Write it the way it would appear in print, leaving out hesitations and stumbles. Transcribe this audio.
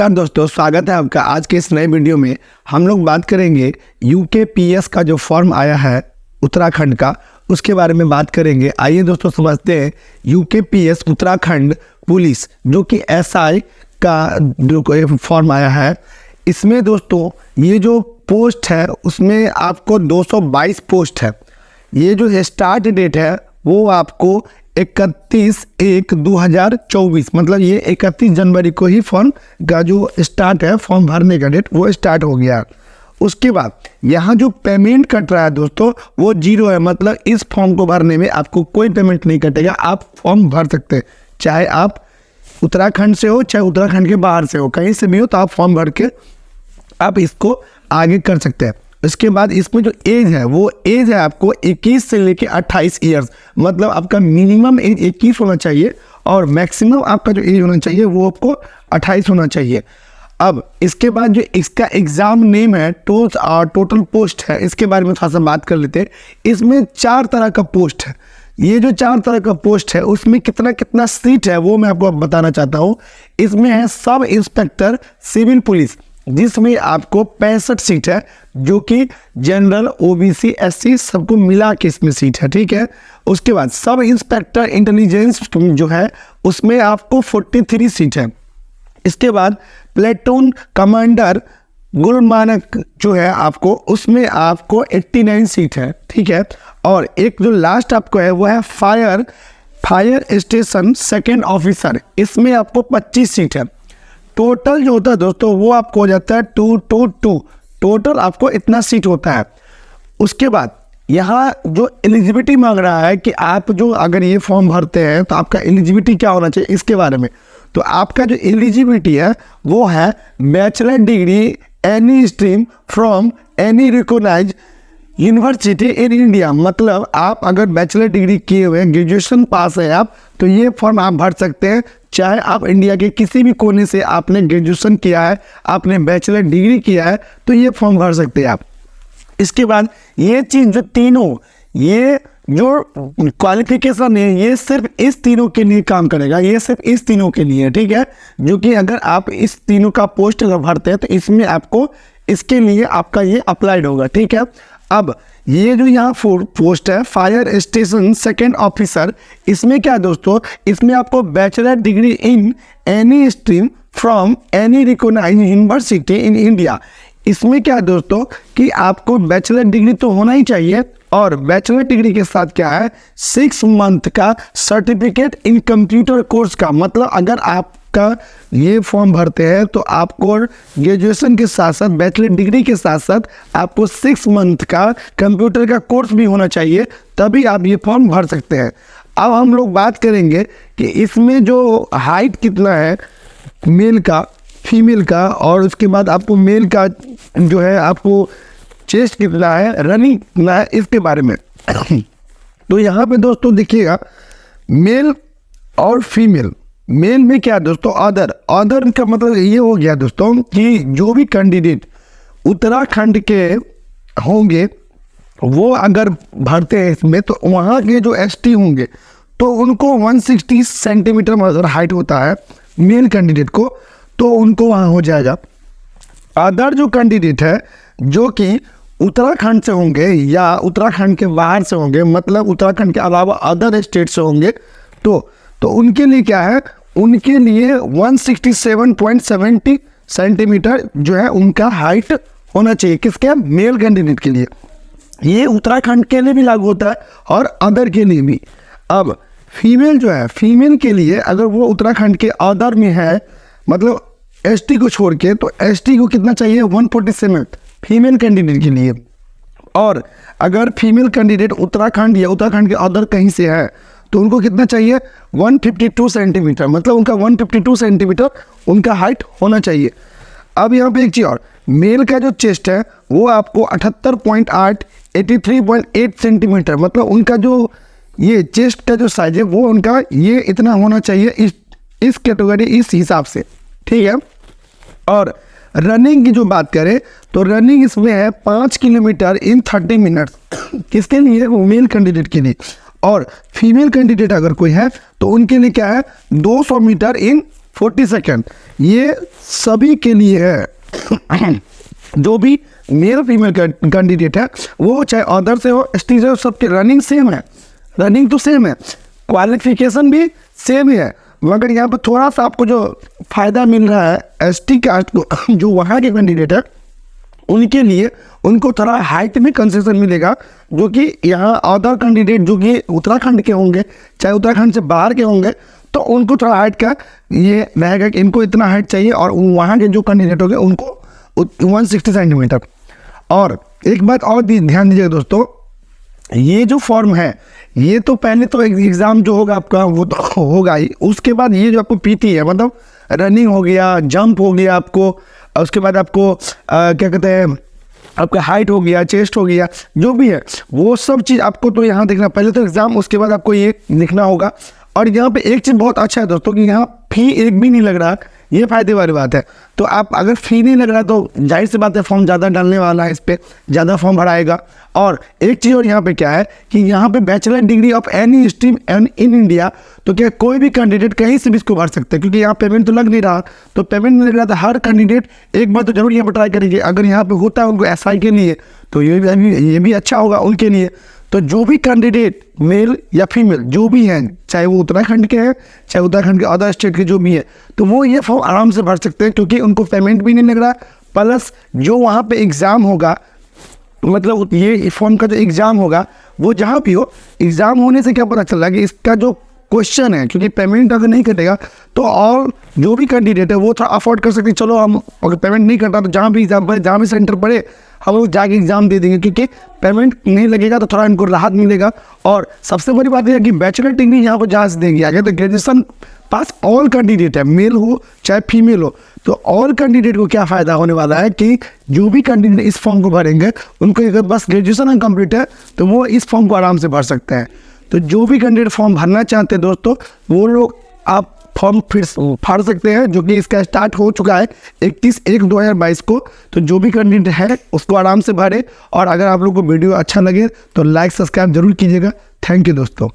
नमस्कार दोस्तों, स्वागत है आपका आज के इस नए वीडियो में। हम लोग बात करेंगे यूकेपीएस का जो फॉर्म आया है उत्तराखंड का, उसके बारे में बात करेंगे। आइए दोस्तों समझते हैं यूकेपीएस उत्तराखंड पुलिस जो कि एसआई का जो फॉर्म आया है। इसमें दोस्तों ये जो पोस्ट है उसमें आपको 222 पोस्ट है। ये जो स्टार्ट डेट है वो आपको 31/1/2024 मतलब ये 31 जनवरी को ही फॉर्म का जो स्टार्ट है, फॉर्म भरने का डेट वो स्टार्ट हो गया। उसके बाद यहाँ जो पेमेंट कट रहा है दोस्तों वो 0 है, मतलब इस फॉर्म को भरने में आपको कोई पेमेंट नहीं कटेगा। आप फॉर्म भर सकते हैं, चाहे आप उत्तराखंड से हो चाहे उत्तराखंड के बाहर से हो, कहीं से भी हो तो आप फॉर्म भर के आप इसको आगे कर सकते हैं। इसके बाद इसमें जो एज है वो एज है आपको 21 से लेके 28 ईयर्स, मतलब आपका मिनिमम एज 21 होना चाहिए और मैक्सिमम आपका जो एज होना चाहिए वो आपको 28 होना चाहिए। अब इसके बाद जो इसका एग्ज़ाम नेम है टोटल पोस्ट है, इसके बारे में थोड़ा सा बात कर लेते हैं। इसमें 4 तरह का पोस्ट है। ये जो 4 तरह का पोस्ट है उसमें कितना कितना सीट है वो मैं आपको बताना चाहता हूँ। इसमें है सब इंस्पेक्टर सिविल पुलिस जिसमें आपको 65 सीट है, जो कि जनरल ओबीसी एससी सबको मिला के इसमें सीट है, ठीक है। उसके बाद सब इंस्पेक्टर इंटेलिजेंस जो है उसमें आपको 43 सीट है। इसके बाद प्लेटून कमांडर गुलमानक जो है आपको उसमें आपको 89 सीट है, ठीक है। और एक जो लास्ट आपको है वो है फायर स्टेशन सेकेंड ऑफिसर, इसमें आपको 25 सीट है। टोटल जो होता है दोस्तों वो आपको हो जाता है 222, टोटल आपको इतना सीट होता है। उसके बाद यहाँ जो एलिजिबिलिटी मांग रहा है कि आप जो अगर ये फॉर्म भरते हैं तो आपका एलिजिबिलिटी क्या होना चाहिए, इसके बारे में तो आपका जो एलिजिबिलिटी है वो है bachelor degree any stream from any recognised university in India, मतलब आप अगर बैचलर डिग्री किए हुए ग्रेजुएशन पास है आप तो ये फॉर्म आप भर सकते हैं। चाहे आप इंडिया के किसी भी कोने से आपने ग्रेजुएशन किया है, आपने बैचलर डिग्री किया है तो ये फॉर्म भर सकते हैं आप। इसके बाद ये चीज़ जो तीनों ये जो क्वालिफिकेशन है ये सिर्फ इस तीनों के लिए काम करेगा, ये सिर्फ इस तीनों के लिए, ठीक है। जो कि अगर आप इस तीनों का पोस्ट अगर भरते हैं तो इसमें आपको इसके लिए आपका ये अप्लाइड होगा, ठीक है। अब ये जो यहाँ पोस्ट है फायर स्टेशन सेकेंड ऑफिसर, इसमें क्या दोस्तों, इसमें आपको bachelor degree in any stream from any recognised university in India. इसमें क्या दोस्तों कि आपको बैचलर डिग्री तो होना ही चाहिए और बैचलर डिग्री के साथ क्या है 6 मंथ का सर्टिफिकेट इन कंप्यूटर कोर्स का, मतलब अगर आपका ये फॉर्म भरते हैं तो आपको ग्रेजुएशन के साथ साथ बैचलर डिग्री के साथ साथ आपको 6 मंथ का कंप्यूटर का कोर्स भी होना चाहिए, तभी आप ये फॉर्म भर सकते हैं। अब हम लोग बात करेंगे कि इसमें जो हाइट कितना है मेल का फीमेल का, और उसके बाद आपको मेल का जो है आपको चेस्ट कितना है, रनिंग कितना है, इसके बारे में तो यहाँ पे दोस्तों देखिएगा मेल और फीमेल। मेल में क्या दोस्तों अदर का मतलब ये हो गया दोस्तों कि जो भी कैंडिडेट उत्तराखंड के होंगे वो अगर भरते हैं इसमें तो वहाँ के जो एसटी होंगे तो उनको 160 सेंटीमीटर मतलब हाइट होता है मेल कैंडिडेट को, तो उनको वहाँ हो जाएगा। अदर जो कैंडिडेट है जो कि उत्तराखंड से होंगे या उत्तराखंड के बाहर से होंगे, मतलब उत्तराखंड के अलावा अदर स्टेट से होंगे तो उनके लिए क्या है, उनके लिए 167.70 सेंटीमीटर जो है उनका हाइट होना चाहिए, किसके मेल कैंडिडेट के लिए। ये उत्तराखंड के लिए भी लागू होता है और अदर के लिए भी। अब फीमेल जो है फीमेल के लिए अगर वो उत्तराखंड के अदर में है, मतलब एसटी को छोड़ के, तो एसटी को कितना चाहिए 147 फीमेल कैंडिडेट के लिए। और अगर फीमेल कैंडिडेट उत्तराखंड या उत्तराखंड के अदर कहीं से है तो उनको कितना चाहिए 152 सेंटीमीटर, मतलब उनका 152 सेंटीमीटर उनका हाइट होना चाहिए। अब यहाँ पे एक चीज़ और, मेल का जो चेस्ट है वो आपको 78.8 83.8 सेंटीमीटर, मतलब उनका जो ये चेस्ट का जो साइज है वो उनका ये इतना होना चाहिए इस कैटेगरी इस हिसाब से, ठीक है। और रनिंग की जो बात करें तो रनिंग इसमें है 5 किलोमीटर इन 30 मिनट, किसके लिए, वो मेल कैंडिडेट के लिए। और फीमेल कैंडिडेट अगर कोई है तो उनके लिए क्या है 200 मीटर इन 40 सेकेंड, ये सभी के लिए है। जो भी मेल फीमेल कैंडिडेट है, वो चाहे अदर से हो, एसटी से हो, सबके रनिंग सेम है, रनिंग तो सेम है, क्वालिफिकेशन भी सेम ही है। मगर यहाँ पर थोड़ा सा आपको जो फ़ायदा मिल रहा है एसटी कास्ट को, जो वहाँ के कैंडिडेट है उनके लिए, उनको थोड़ा हाइट में कंसेशन मिलेगा, जो कि यहाँ अदर कैंडिडेट जो कि उत्तराखंड के होंगे, चाहे उत्तराखंड से बाहर के होंगे, तो उनको थोड़ा हाइट का ये रहेगा कि इनको इतना हाइट चाहिए, और वहाँ के जो कैंडिडेट होंगे उनको 160 सेंटीमीटर। और एक बात और ध्यान दीजिएगा दोस्तों, ये जो फॉर्म है, ये तो पहले तो एग्ज़ाम जो होगा आपका वो तो होगा ही, उसके बाद ये जो आपको पीटी है, मतलब रनिंग हो गया, जंप हो गया आपको, उसके बाद आपको क्या कहते हैं, आपका हाइट हो गया, चेस्ट हो गया, जो भी है वो सब चीज़ आपको तो यहाँ देखना, पहले तो एग्ज़ाम, उसके बाद आपको ये लिखना होगा। और यहाँ पे एक चीज़ बहुत अच्छा है दोस्तों कि यहाँ फी एक भी नहीं लग रहा, ये फ़ायदे वाली बात है। तो आप अगर फी नहीं लग रहा तो जाहिर सी बात है फॉर्म ज़्यादा डालने वाला है, इस पर ज़्यादा फॉर्म भराएगा। और एक चीज़ और यहाँ पे क्या है कि यहाँ पे bachelor degree of any stream in India, तो क्या कोई भी कैंडिडेट कहीं से भी इसको भर सकते हैं, क्योंकि यहाँ पेमेंट तो लग नहीं रहा। तो पेमेंट नहीं लग रहा तो हर कैंडिडेट एक बार तो जरूर यहाँ पर ट्राई करेंगे, अगर यहाँ पे होता है उनको एसआई के लिए तो ये भी अच्छा होगा उनके लिए। तो जो भी कैंडिडेट मेल या फीमेल जो भी हैं, चाहे वो उत्तराखंड के हैं, चाहे उत्तराखंड के अदर स्टेट के जो भी है, तो वो ये फॉर्म आराम से भर सकते हैं, क्योंकि उनको पेमेंट भी नहीं लग रहा। प्लस जो वहाँ पे एग्ज़ाम होगा, मतलब ये फॉर्म का जो एग्ज़ाम होगा वो जहाँ भी हो, एग्ज़ाम होने से क्या पता चल रहा है कि इसका जो क्वेश्चन है, क्योंकि पेमेंट अगर नहीं कटेगा तो और जो भी कैंडिडेट है वो थोड़ा अफोर्ड कर सकते, चलो हम अगर पेमेंट नहीं करता तो जहाँ भी एग्ज़ाम पड़े, जहाँ भी सेंटर पड़े, हम लोग जाके एग्ज़ाम दे देंगे, क्योंकि पेमेंट नहीं लगेगा तो थोड़ा इनको राहत मिलेगा। और सबसे बड़ी बात यह है कि बैचलर डिग्री यहाँ पर जहाँ से देंगे, अगर तो ग्रेजुएशन पास ऑल कैंडिडेट है, मेल हो चाहे फीमेल हो, तो ऑल कैंडिडेट को क्या फ़ायदा होने वाला है कि जो भी कैंडिडेट इस फॉर्म को भरेंगे, उनको अगर बस ग्रेजुएशन कंप्लीट है तो वो इस फॉर्म को आराम से भर सकते हैं। तो जो भी कैंडिडेट फॉर्म भरना चाहते हैं दोस्तों, वो लोग आप फॉर्म फिर भर सकते हैं, जो कि इसका स्टार्ट हो चुका है 31/1/2022 को। तो जो भी कैंडिडेट है उसको आराम से भरे। और अगर आप लोग को वीडियो अच्छा लगे तो लाइक सब्सक्राइब जरूर कीजिएगा। थैंक यू दोस्तों।